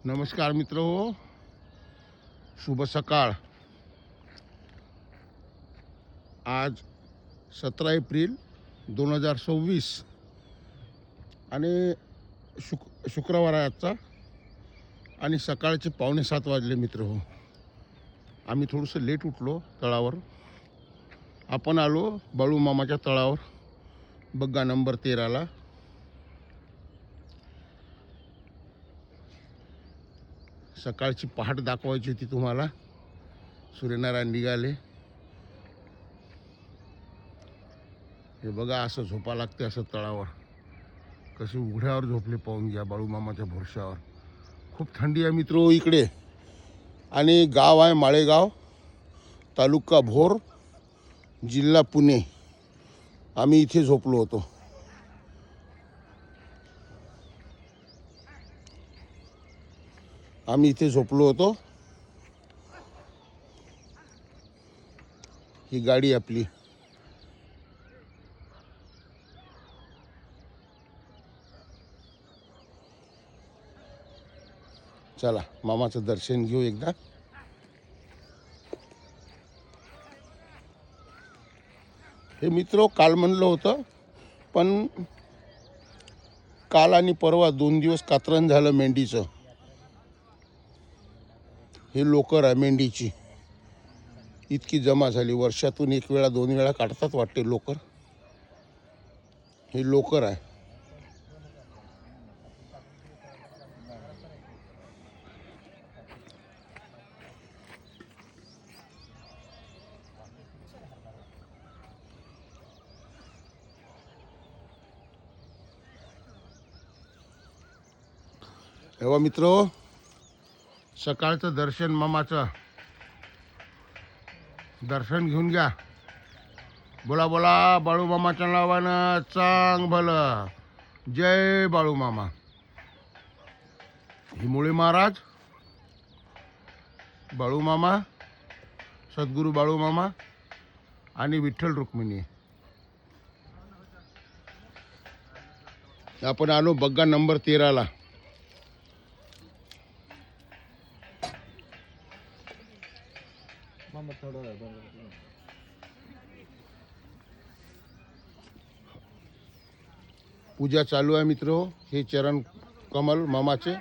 नमस्कार मित्र हो, शुभ सकाळ। आज 17 एप्रिल 2026 आणि शुक्रवार आहे आजचा आणि सकाळचे 6:45 वाजले मित्र हो। आम्ही थोडंसं लेट उठलो तळावर। आपण आलो बाळू मामाच्या तळावर, बग्गा नंबर 13ला। सकाळची पहाट दाखवायची होती तुम्हाला। सूर्यनारायण निघाले। हे बघा, असं झोपा लागते असं तळावर। कसे उघड्यावर झोपले पाहून घ्या बाळू मामाच्या भरशावर। खूप थंडी आहे मित्र इकडे। आणि गाव आहे माळेगाव, तालुका भोर, जिल्हा पुणे। आम्ही इथे झोपलो होतो। ही गाडी आपली। चला मामाचं दर्शन घेऊ एकदा। हे मित्र काल म्हणलं होतं, पण काल आणि परवा 2 दिवस कात्रण झालं मेंढीचं। हे लोकर आहे मेंढीची, इतकी जमा झाली। वर्षातून 1 वेळा 2 वेळा काढतात वाटते लोकर। हे लोकर आहे। तेव्हा मित्र सकाळचं दर्शन, मामाचं दर्शन घेऊन घ्या। बोला बोला बाळू मामाच्या नावानं चांग भलं। जय बाळू मामा। हिमुळे महाराज, बाळू मामा, सद्गुरू बाळू मामा आणि विठ्ठल रुक्मिणी। आपण आलो बग्गा नंबर 13ला। पूजा चालू आहे मित्र। हे चरण कमल मामाचे।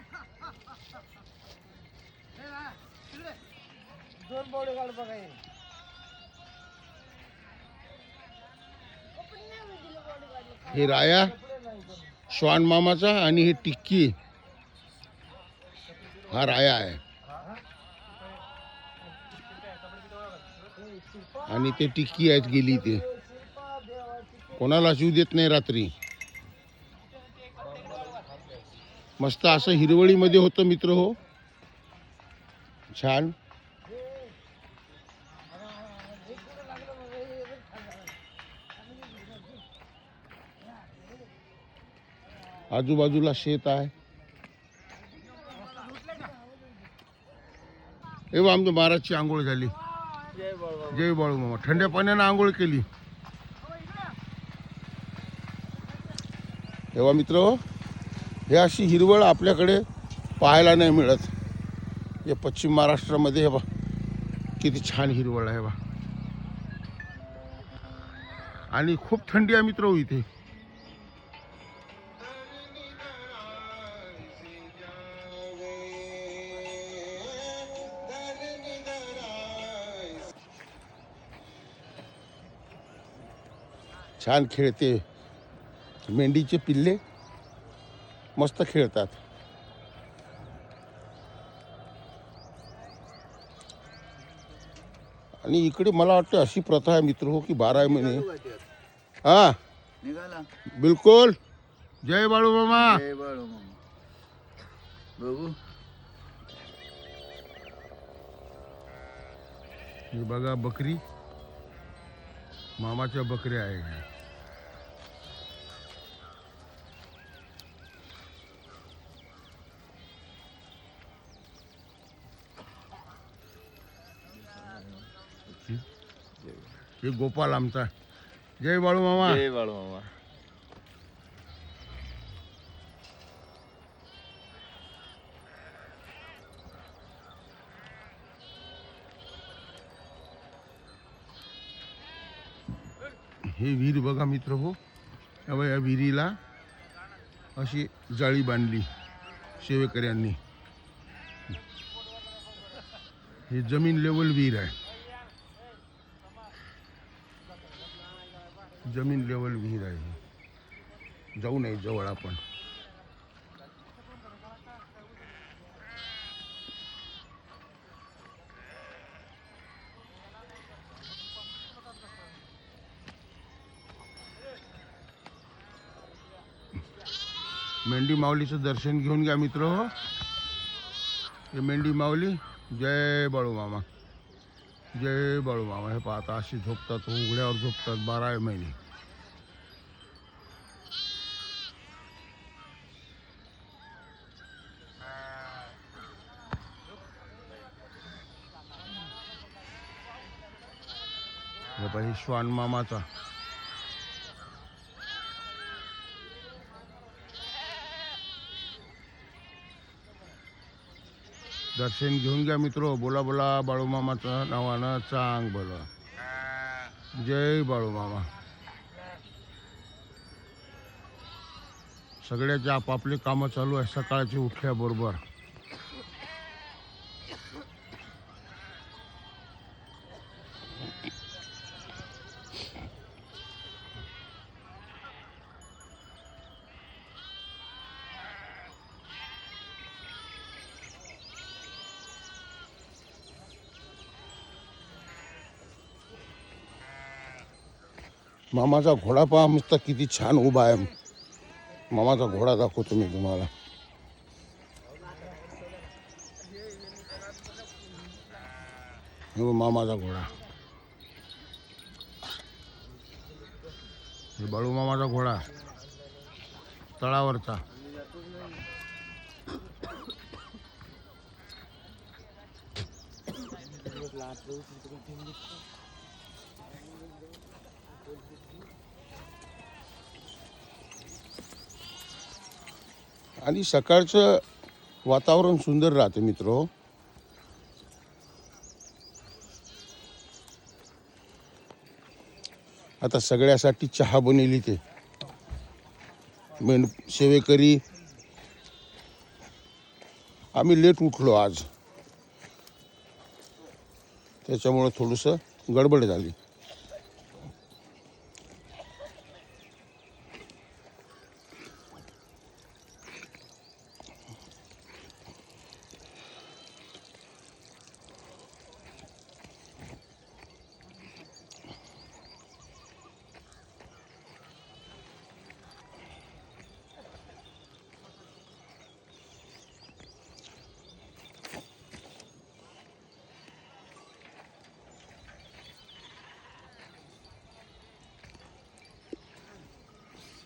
हे राया श्वान मामाचा आणि हे टिक्की, हा राया आहे आणि ते टिक्की आहेत गेली। ते कोणाला शिव देत नाही रात्री। मस्त असं हिरवळीमध्ये होतं मित्र हो, छान। आजूबाजूला शेत आहे। एव्हा आमच्या महाराजची आंघोळ झाली। जय बाळू मामा। थंड्या पाण्यानं आंघोळ केली। तेव्हा मित्र हे अशी हिरवळ आपल्याकडे पाहायला नाही मिळत। हे पश्चिम महाराष्ट्रामध्ये हे बा किती छान हिरवळ आहे बा। आणि खूप थंडी आहे मित्र इथे। छान खेळते मेंढीचे पिल्ले, मस्त खेळतात। आणि इकडे मला वाटतं अशी प्रथा आहे मित्र हो की 12 महिने। हा निघाला। बिलकुल। जय बाळू मामा। जय बाळू मामा। बघू हे बघा बकरी, मामाच्या बकऱ्या आहे। हे गोपाल आमचा। जय बाळू मामा। जय बाळू मामा। हे विहीर बघा मित्र हो, तेव्हा या विहिरीला अशी जाळी बांधली सेवेकऱ्यांनी. हे जमीन लेवल विहीर आहे, जमीन लेवल विहीर आहे. जाऊ नये जवळ आपण. मेंढी माऊलीचं दर्शन घेऊन घ्या मित्र हो. हे मेंढी माऊली. जय बाळू मामा, जय बाळू मामा. हे पाहता अशी झोपतात, उघड्यावर झोपतात 12 महिने. हे पाहिजे श्वान मामाचा. दर्शन घेऊन घ्या मित्रो. बोला बोला बाळू मामाच्या नावानं चांग बोला. जय बाळू मामा. सगळ्याचे आपापले कामं चालू आहे सकाळचे उठल्याबरोबर. मामाचा घोडा पहा मस्त किती छान उभा आहे. मामाचा घोडा दाखवतो मी तुम्हाला. हे मामाचा घोडा. हे बाळू मामाचा घोडा तळावरचा. आणि सकाळचं वातावरण सुंदर राहते मित्रो. आता सगळ्यासाठी चहा बनवली ते सेवेकरी. आम्ही लेट उठलो आज, त्याच्यामुळं थोडंसं गडबड झाली.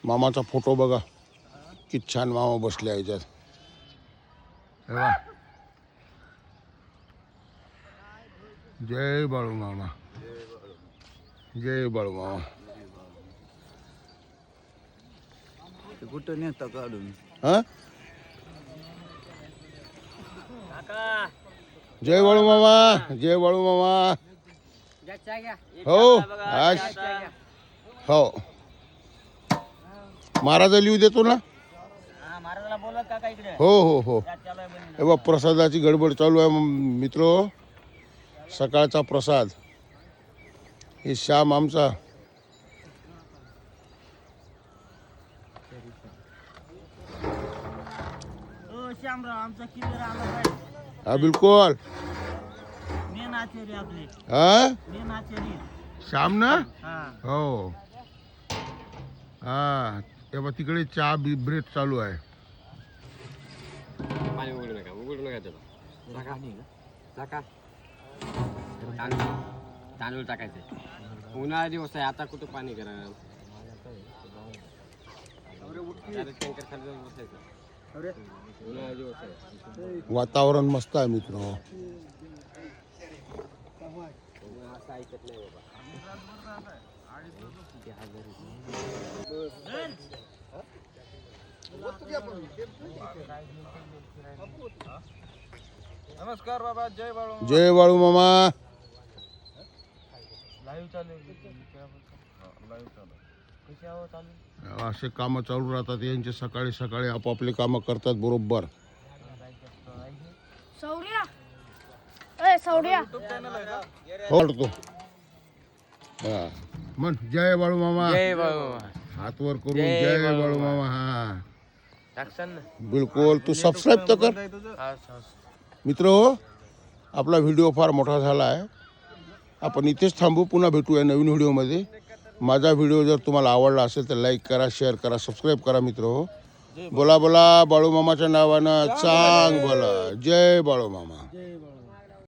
मामाचा फोटो बघा किती छान मामा बसले आहे याच्यात. हे बघा. जय बाळू मामा, जय बाळू मामा. कुठं नेता काढून. हा, जय बाळू मामा, जय बाळू मामा. हो आज हो महाराजा लिहू देतो ना. हो हो हो. हे बघ प्रसादाची गडबड चालू आहे मित्रो. सकाळचा प्रसाद. हे श्याम आमचा. हा बिलकुल. हा श्याम ना. हो हा. तेव्हा तिकडे चहा ब्रेड चालू आहे. पाणी उघडू नका त्याला. तांदूळ टाकायचे. उन्हाळा दिवस आहे, आता कुठं पाणी करा. टँकर खाली जाऊन बसायचं. उन्हाळा दिवस आहे. वातावरण मस्त आहे मित्र. असं ऐकत नाही बाबा. नमस्कार बाबा. जय बाळू. जय बाळू मामा. लाईव्ह चालू. असे कामं चालू राहतात यांचे. सकाळी सकाळी आपापले कामं करतात बरोबर. सौर्या सौर्या हो वाटतो. हा म्हण जय बाळू मामा. हात वर करून जय बाळू मामा. हा बिलकुल. तू सबस्क्राईब तर कर मित्र. आपला व्हिडिओ फार मोठा झाला आहे. आपण इथेच थांबू. पुन्हा भेटूया नवीन व्हिडिओमध्ये. माझा व्हिडिओ जर तुम्हाला आवडला असेल तर लाईक करा, शेअर करा, सबस्क्राईब करा मित्र. बोला बोला बाळू मामाच्या नावानं चांग बोला. जय बाळू मामा.